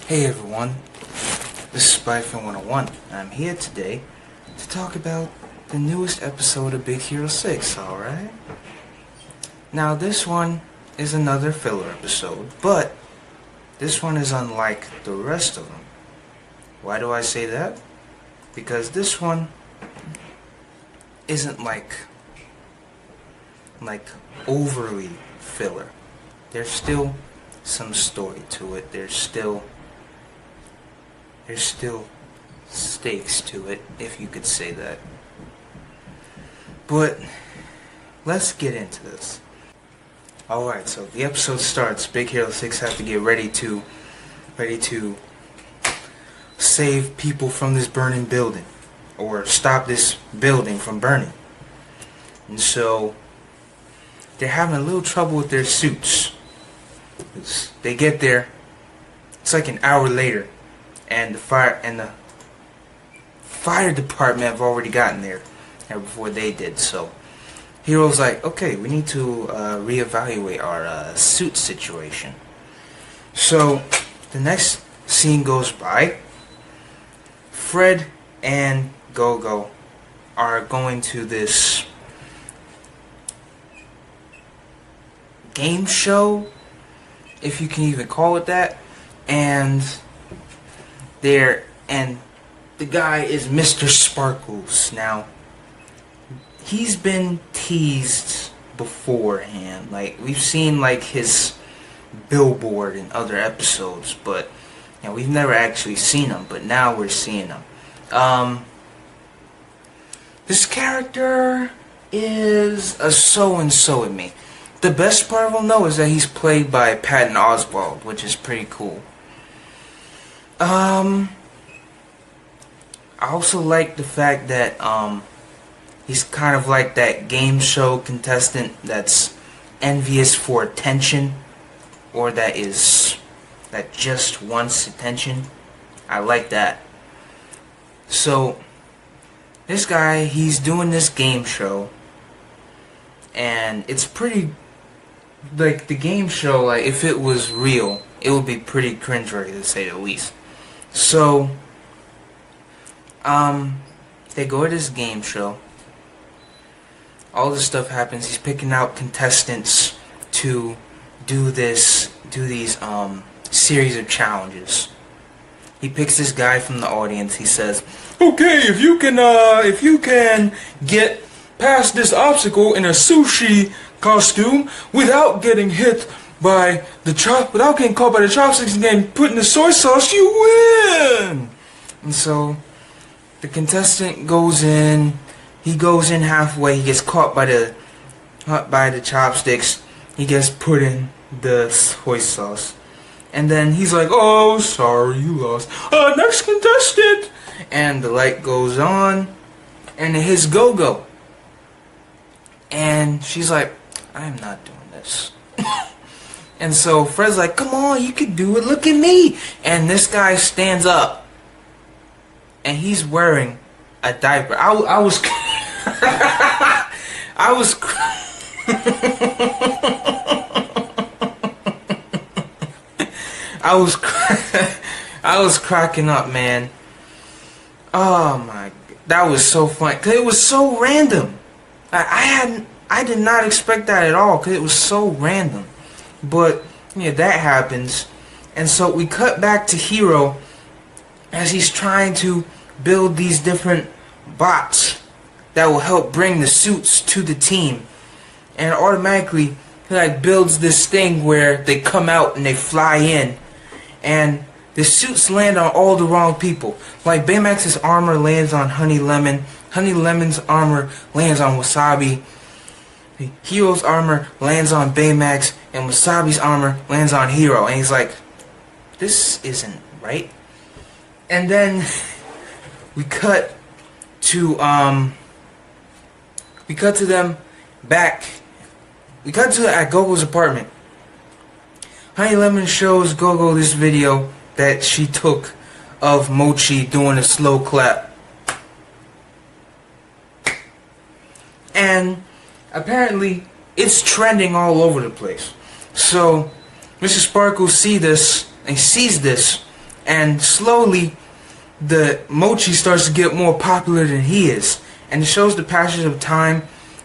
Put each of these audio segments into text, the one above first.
Hey everyone, this is Spyfin 101, and I'm here today to talk about the newest episode of Big Hero 6, alright? Now this one is another filler episode, but this one is unlike the rest of them. Why do I say that? Because this one isn't like overly filler. There's still some story to it. There's still stakes to it, if you could say that. But let's get into this. Alright, so the episode starts. Big Hero 6 has to get ready to save people from this burning building, or stop this building from burning. And so they're having a little trouble with their suits. They get there, it's like an hour later, and the fire department have already gotten there before they did. So Hero's like, okay, we need to reevaluate our suit situation. So the next scene goes by. Fred and Gogo are going to this game show, if you can even call it that, and the guy is Mr. Sparkles. Now, he's been teased beforehand. Like, we've seen like his billboard in other episodes, but you know, we've never actually seen him, but now we're seeing him. This character is a so-and-so with me. The best part of him, though, is that he's played by Patton Oswalt, which is pretty cool. I also like the fact that he's kind of like that game show contestant that's envious for attention, or that just wants attention. I like that. So this guy, he's doing this game show, and it's pretty, like, the game show, like, if it was real, it would be pretty cringeworthy, to say the least. So they go to this game show. All this stuff happens. He's picking out contestants to do these series of challenges. He picks this guy from the audience. He says, "Okay, if you can get past this obstacle in a sushi costume without getting hit by without getting caught by the chopsticks and getting put in the soy sauce, you win." And so the contestant goes in. He goes in halfway. He gets caught by the chopsticks. He gets put in the soy sauce. And then he's like, "Oh, sorry, you lost. Next contestant." And the light goes on, and it hits Gogo. And she's like, "I am not doing this." And so Fred's like, "Come on, you can do it. Look at me." And this guy stands up, and he's wearing a diaper. I was I was cracking up, man. Oh my, that was so funny, 'cause it was so random. I did not expect that at all, 'cause it was so random. But yeah, that happens, and so we cut back to Hero as he's trying to build these different bots that will help bring the suits to the team, and automatically he like builds this thing where they come out and they fly in, and the suits land on all the wrong people. Like Baymax's armor lands on Honey Lemon, Honey Lemon's armor lands on Wasabi, Hero's armor lands on Baymax, and Wasabi's armor lands on Hero. And he's like, this isn't right. And then we cut to them back. We cut to at Gogo's apartment. Honey Lemon shows Gogo this video that she took of Mochi doing a slow clap. And apparently it's trending all over the place. So Mr. Sparkles sees this, And slowly, the Mochi starts to get more popular than he is. And it shows the passage of time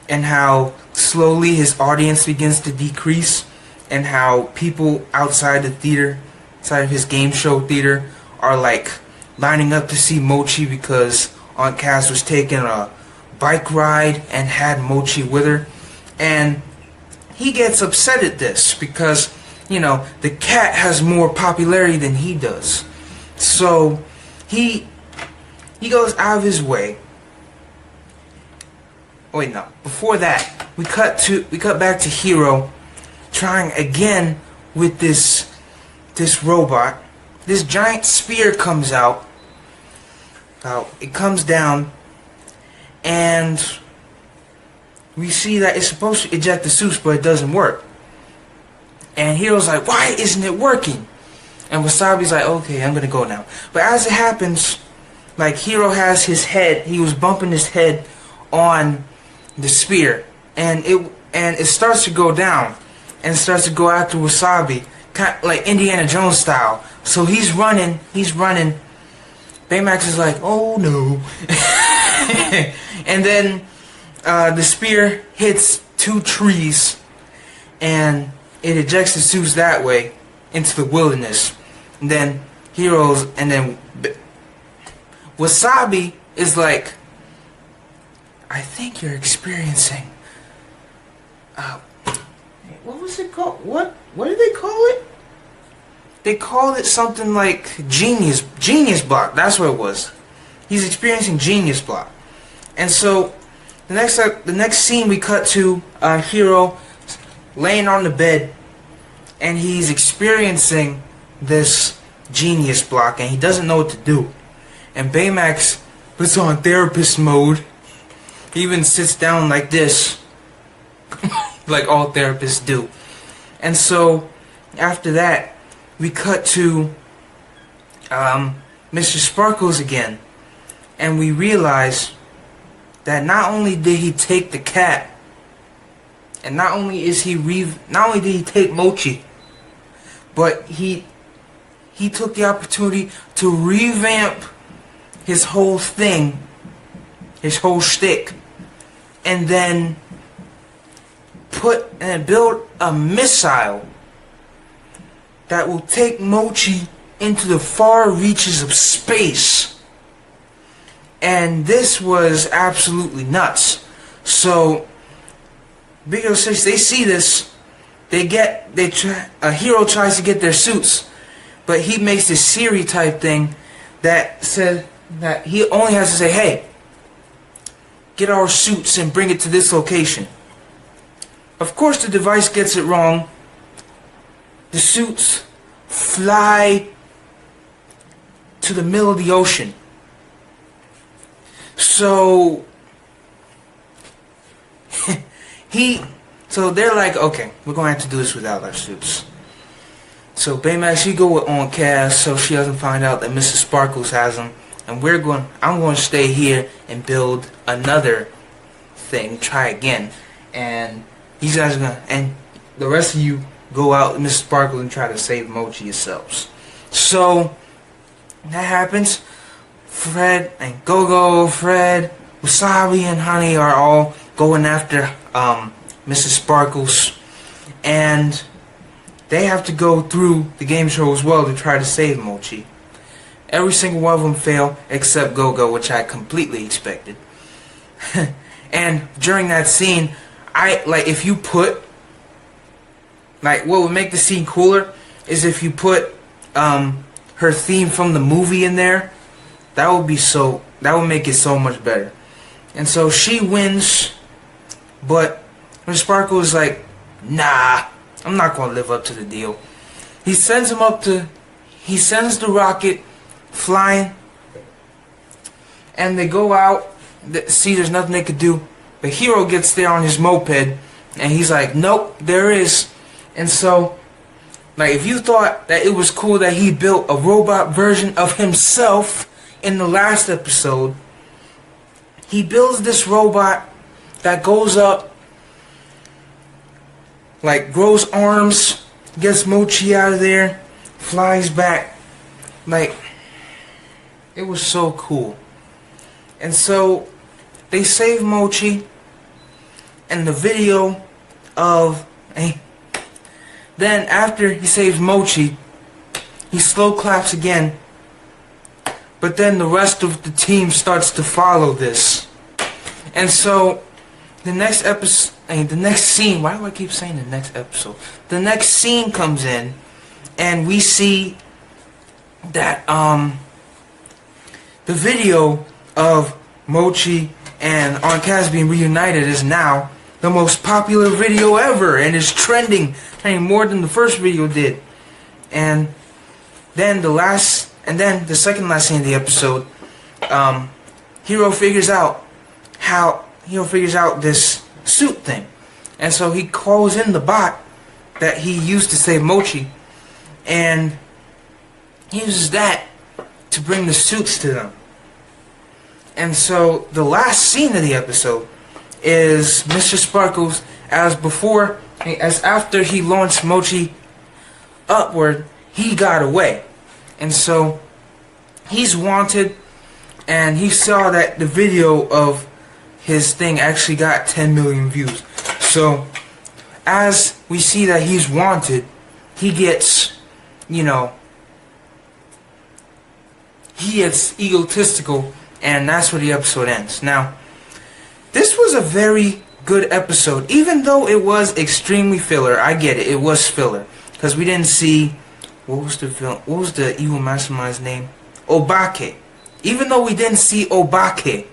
and how slowly his audience begins to decrease, and how people outside the theater, outside of his game show theater, are like lining up to see Mochi because Aunt Cass was taking a bike ride and had Mochi with her. And he gets upset at this because, you know, the cat has more popularity than he does. So he goes out of his way. Oh wait, no. Before that, we cut back to Hiro trying again with this robot. This giant spear comes out. It comes down, and we see that it's supposed to eject the suits, but it doesn't work. And Hiro's like, why isn't it working? And Wasabi's like, okay, I'm gonna go now. But as it happens, like, Hiro has his head, he was bumping his head on the spear, and it starts to go down, and starts to go after Wasabi, kind of like Indiana Jones style. So he's running. Baymax is like, oh no. And then the spear hits 2 trees, and it ejects the suits that way into the wilderness. And then Wasabi is like, I think you're experiencing what was it called? What did they call it? They called it something like genius block. That's what it was. He's experiencing genius block. And so the next scene we cut to Hiro laying on the bed, and he's experiencing this genius block, and he doesn't know what to do. And Baymax puts on therapist mode. He even sits down like this, like all therapists do. And so after that, we cut to Mr. Sparkles again, and we realize that not only did he take the cat, and not only did he take Mochi, but he took the opportunity to revamp his whole thing, his whole shtick, and then build a missile that will take Mochi into the far reaches of space. And this was absolutely nuts. So Big Hero 6, they see this, Hiro tries to get their suits, but he makes this Siri type thing that said that he only has to say, hey, get our suits and bring it to this location. Of course the device gets it wrong. The suits fly to the middle of the ocean. So so they're like, okay, we're going to have to do this without our suits. So Baymax, you go with on Cass so she doesn't find out that Mrs. Sparkles has them, and I'm going to stay here and build another thing, try again, and these guys are gonna, and the rest of you go out with Mrs. Sparkles and try to save Mochi yourselves. So that happens. Fred and Gogo, Fred, Wasabi, and Honey are all going after Mrs. Sparkles, and they have to go through the game show as well to try to save Mochi. Every single one of them fail except Gogo, which I completely expected. And during that scene, if you put, what would make the scene cooler is if you put her theme from the movie in there. That would make it so much better. And so she wins, but when Sparkle is like, nah, I'm not gonna live up to the deal. He sends the rocket flying, and they go out, see there's nothing they could do, but Hiro gets there on his moped, and he's like, nope, there is. And so, if you thought that it was cool that he built a robot version of himself in the last episode, he builds this robot that goes up, grows arms, gets Mochi out of there, flies back. Like, it was so cool. And so they save Mochi, and the video of then after he saves Mochi, he slow claps again, but then the rest of the team starts to follow this. And so the next episode, the next scene, why do I keep saying the next episode? The next scene comes in, and we see that the video of Mochi and Aunt Kaz being reunited is now the most popular video ever, and is trending more than the first video did. And then the second last scene of the episode, Hiro figures out this suit thing, and so he calls in the bot that he used to save Mochi, and he uses that to bring the suits to them. And so the last scene of the episode is Mr. Sparkles as after he launched Mochi upward, he got away. And so he's wanted, and he saw that the video of his thing actually got 10 million views. So as we see that he's wanted, he gets, he gets egotistical, and that's where the episode ends. Now, this was a very good episode, even though it was extremely filler. I get it, it was filler, because we didn't see, what was the evil mastermind's name? Obake. Even though we didn't see Obake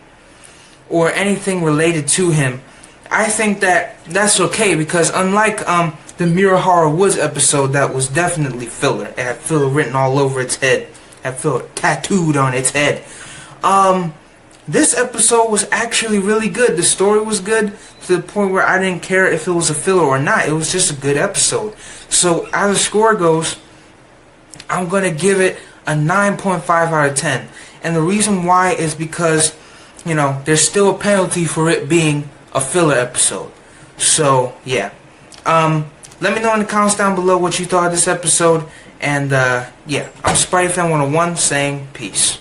or anything related to him, I think that that's okay, because unlike the Murahara Woods episode that was definitely filler, it had filler written all over its head, had filler tattooed on its head, this episode was actually really good. The story was good to the point where I didn't care if it was a filler or not. It was just a good episode. So as the score goes, I'm going to give it a 9.5 out of 10. And the reason why is because, there's still a penalty for it being a filler episode. So, yeah. Let me know in the comments down below what you thought of this episode. And, yeah, I'm Spidey Fan 101 saying peace.